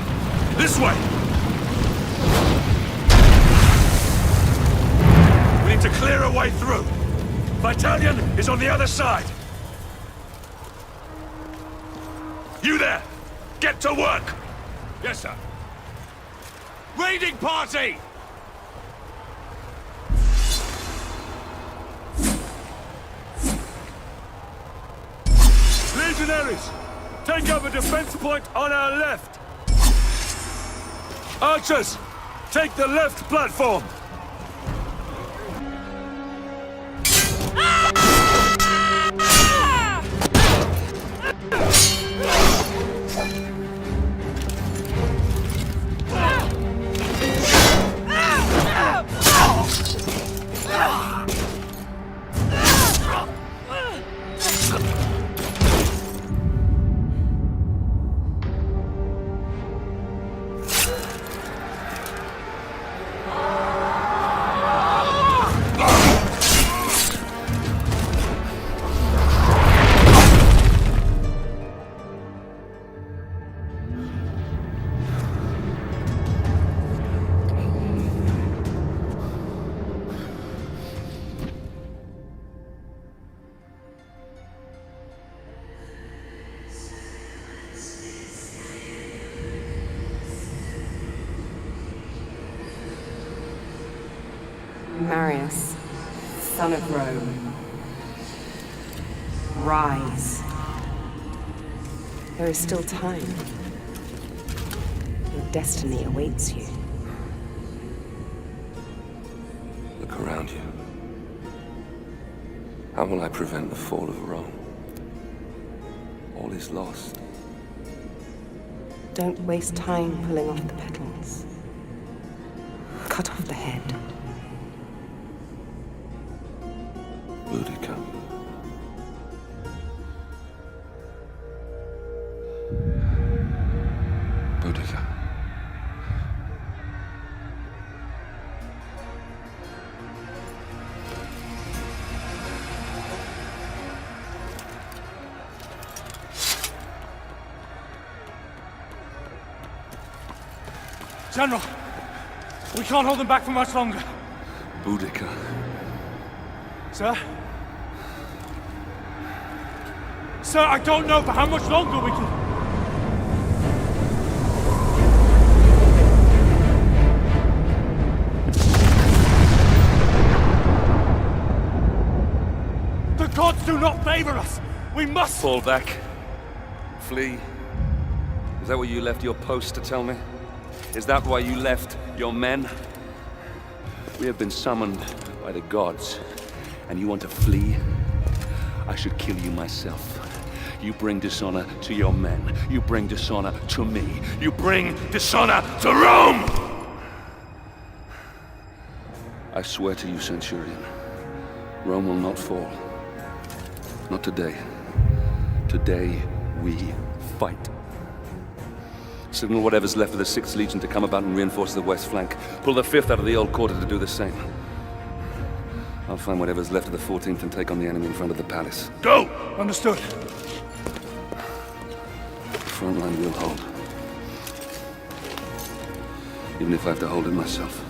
This way! We need to clear a way through. Vitalion is on the other side. You there! Get to work! Yes, sir. Raiding party! Legionaries! Take up a defense point on our left! Archers! Take the left platform! Marius, son of Rome, rise. There is still time. Your destiny awaits you. Look around you. How will I prevent the fall of Rome? All is lost. Don't waste time pulling off the petals. Cut off the head. Boudica. Boudica. General, we can't hold them back for much longer. Boudica. Sir? Sir, I don't know for how much longer we can... The gods do not favor us! We must... Fall back. Flee. Is that what you left your post to tell me? Is that why you left your men? We have been summoned by the gods, and you want to flee? I should kill you myself. You bring dishonor to your men. You bring dishonor to me. You bring dishonor to Rome! I swear to you, Centurion, Rome will not fall. Not today. Today, we fight. Signal whatever's left of the 6th Legion to come about and reinforce the west flank. Pull the 5th out of the old quarter to do the same. I'll find whatever's left of the 14th and take on the enemy in front of the palace. Go! Understood. The front line will hold. Even if I have to hold it myself.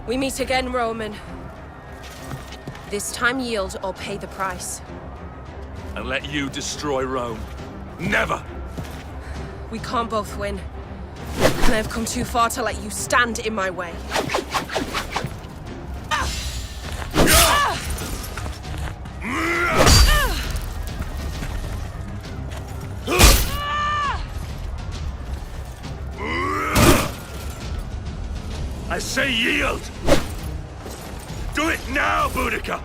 We meet again, Roman. This time yield or pay the price. And let you destroy Rome. Never! We can't both win. And I've come too far to let you stand in my way. I say yield! Do it now, Boudica!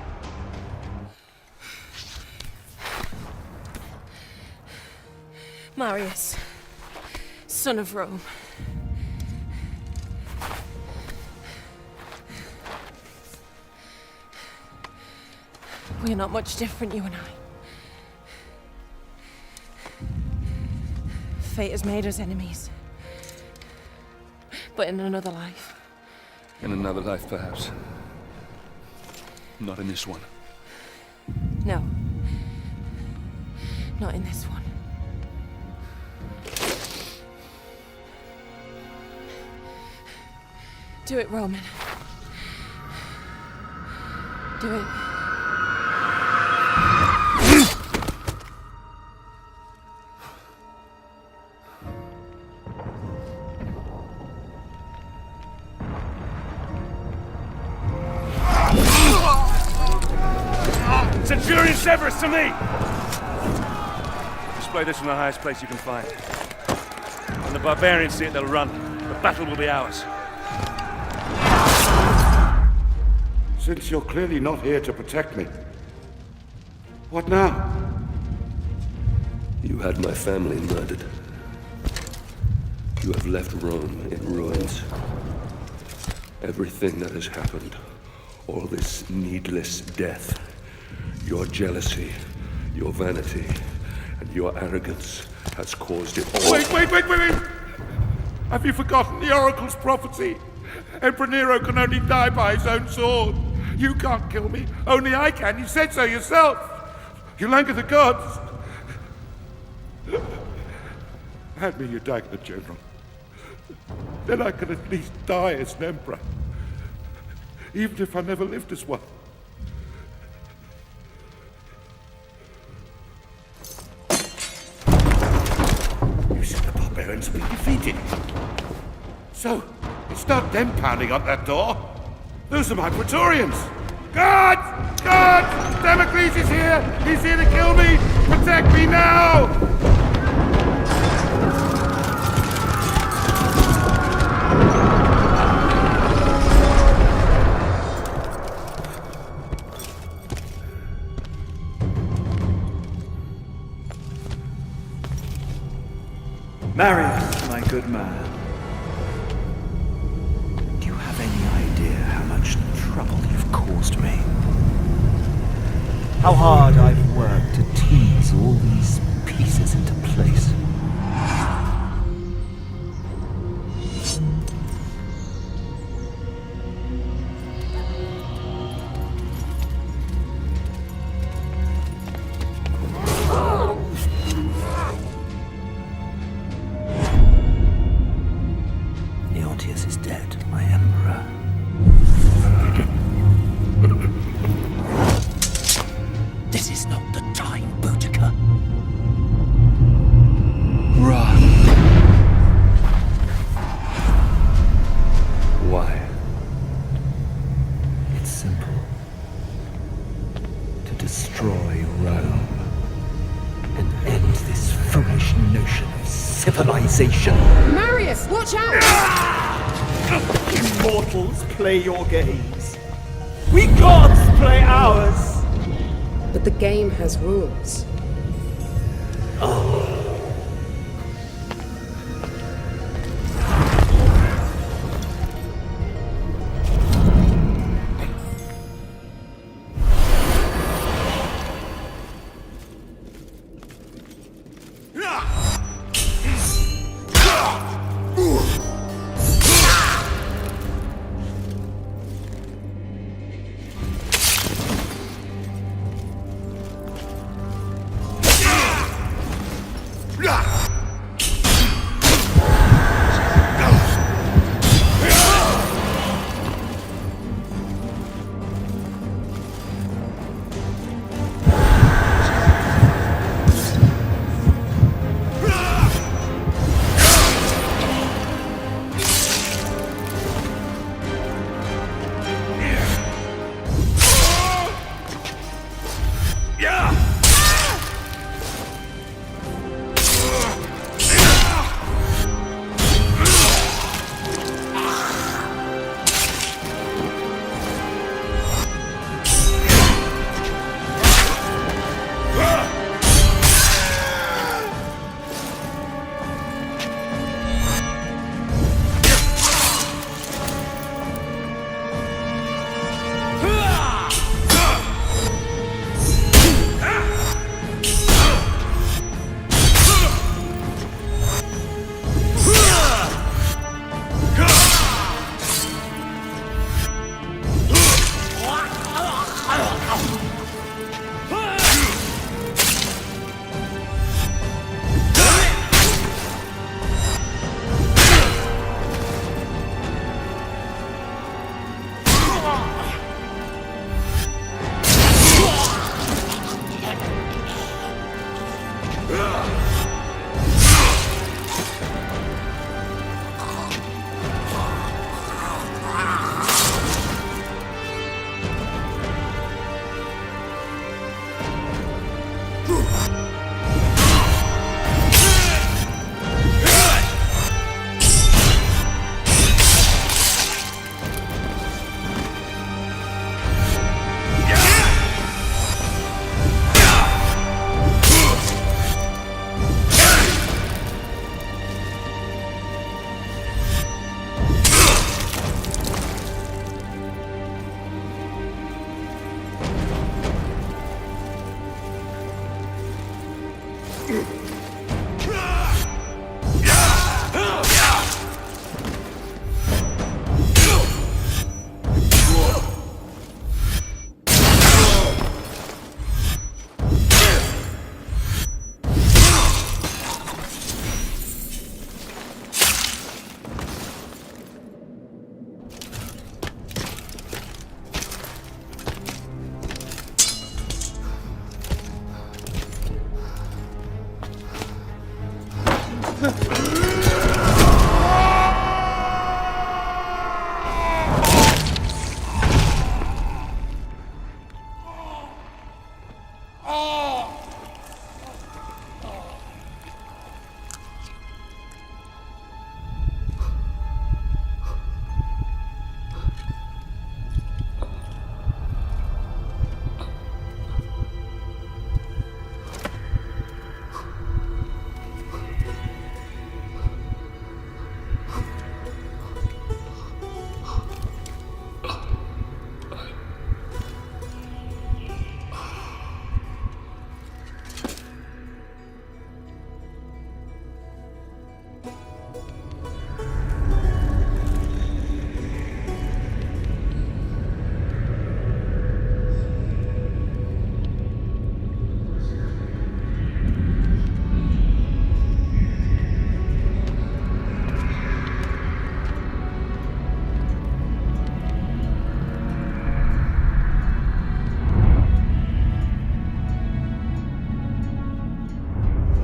Marius, son of Rome. We're not much different, you and I. Fate has made us enemies. But in another life. In another life, perhaps. Not in this one. No. Not in this one. Do it, Roman. Do it. Centurion Severus, to me! Display this from the highest place you can find. When the barbarians see it, they'll run. The battle will be ours. Since you're clearly not here to protect me, what now? You had my family murdered. You have left Rome in ruins. Everything that has happened, all this needless death, your jealousy, your vanity, and your arrogance has caused it all. Wait! Have you forgotten the Oracle's prophecy? Emperor Nero can only die by his own sword. You can't kill me. Only I can. You said so yourself. You'll anger the gods. Hand me your dagger, General. Then I can at least die as an emperor. Even if I never lived as one. You said the barbarians have been defeated. So, it's not them pounding on that door. Those are my Praetorians! Guards! Guards! Damocles is here! He's here to kill me! Protect me now! Marius, my good man. Do you have any idea how much trouble you've caused me? How hard I've worked to tease all these pieces into place. Leontius is dead, my emperor. This is not the time, Boudica. Run. Why? It's simple. To destroy Rome and end this foolish notion of civilization. Marius, watch out! Immortals play your games. We gods play ours. But the game has rules.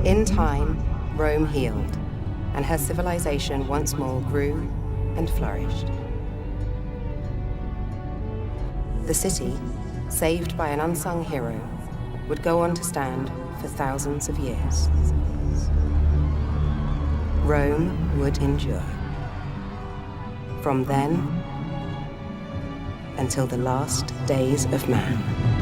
In time, Rome healed, and her civilization once more grew and flourished. The city, saved by an unsung hero, would go on to stand for thousands of years. Rome would endure. From then until the last days of man.